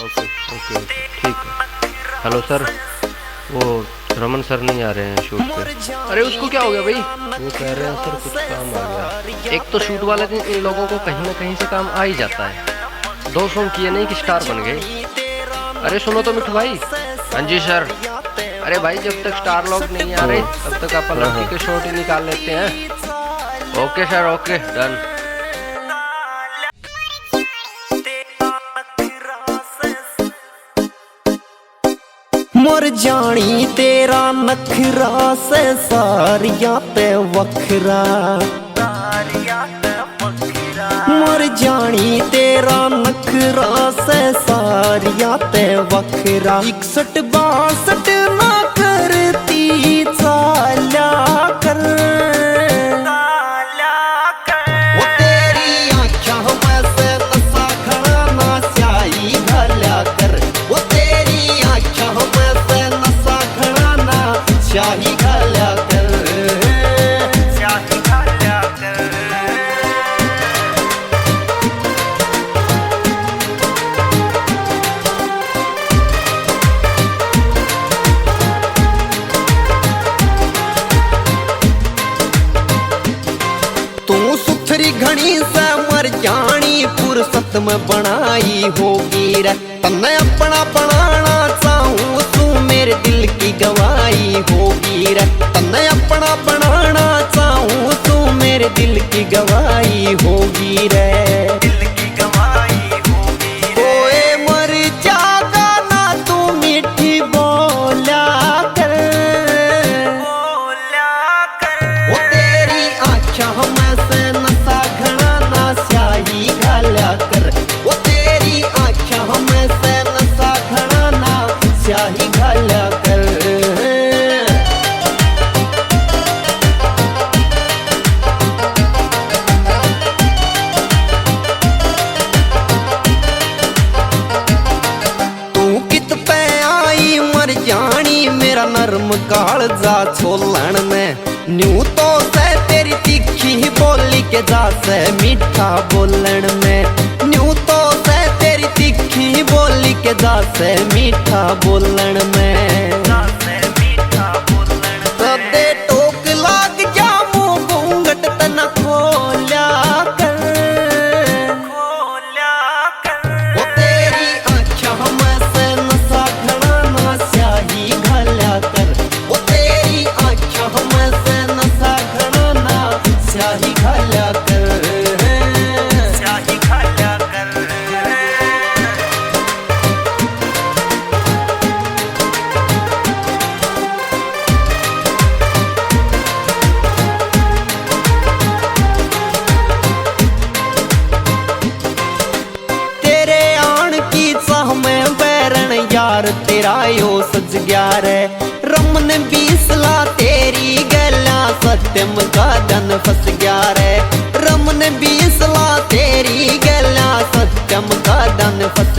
Okay okay ठीक है। Hello sir, वो रमन सर नहीं आ रहे हैं शूट पे। अरे उसको क्या हो गया भाई? वो कह रहे हैं सर कुछ काम आ गया। एक तो शूट वाले दिन इन लोगों को कहीं ना कहीं से काम आ ही जाता है। 2 सॉन्ग किए नहीं कि स्टार बन गए। अरे सुनो तो मिठू भाई। हाँ जी सर। अरे भाई जब तक स्टार लोग नहीं आ रहे तब तक अपन लड़की के शॉट ही निकाल लेते हैं। Okay sir, okay done. Marjani तेरा नखरा से सारिया ते वखरा, मरजानी तेरा नखरा से सारिया ते वखरा। 61-62 ना करती चाल्या कर, वो तेरी आँखों में से नशा खड़ा ना स्याही घाल्या कर, वो तेरी आँखों में से नशा खड़ा ना स्याही घाल्या कर, स्याही घाल्या कर। तू सुथरी घनी से मरजानी फुर्सत में बनाई होगी रे, तन्ने अपना बनाना चाहूँ तू मेरे दिल की गवाही होगी रे, तन्ने अपना बनाना चाहूँ तू मेरे दिल की गवाही होगी रे, दिल की गवाही होगी रे। ओए मर जागा ना तू मीठी बोला कर, बोला कर। वो तेरी आँखों में से नशा घड़ा ना स्याही घाल्या कर, वो तेरी आँखों में से नशा घड़ा ना स्याही घाल्या कर। तू कित पे आई मरजानी मेरा नरम कालजा छोलन में, न्यू तो से तेरी तीखी बोली के जा से मीठा बोलन में, न्यू तो से तेरी तीखी बोली के जा से मीठा बोलन में, जा से मीठा बोलन में। सदे टोक लाग जा मुंह घूंघट तना खोल्या कर, खोल्या कर। वो तेरी आँखों में से नशा घड़ा ना स्याही घाल्या कर, वो तेरी आँखों में से नशा घड़ा ना स्याही घाल्या कर, स्याही घाल्या कर। तेरे आन की चाह में बैरन यार तेरा यो सज गया रे, रमन बीसला तेरी गला सत्यम का धन फंस गया रे, रमन बीसला तेरी गला सत्यम का धन फंस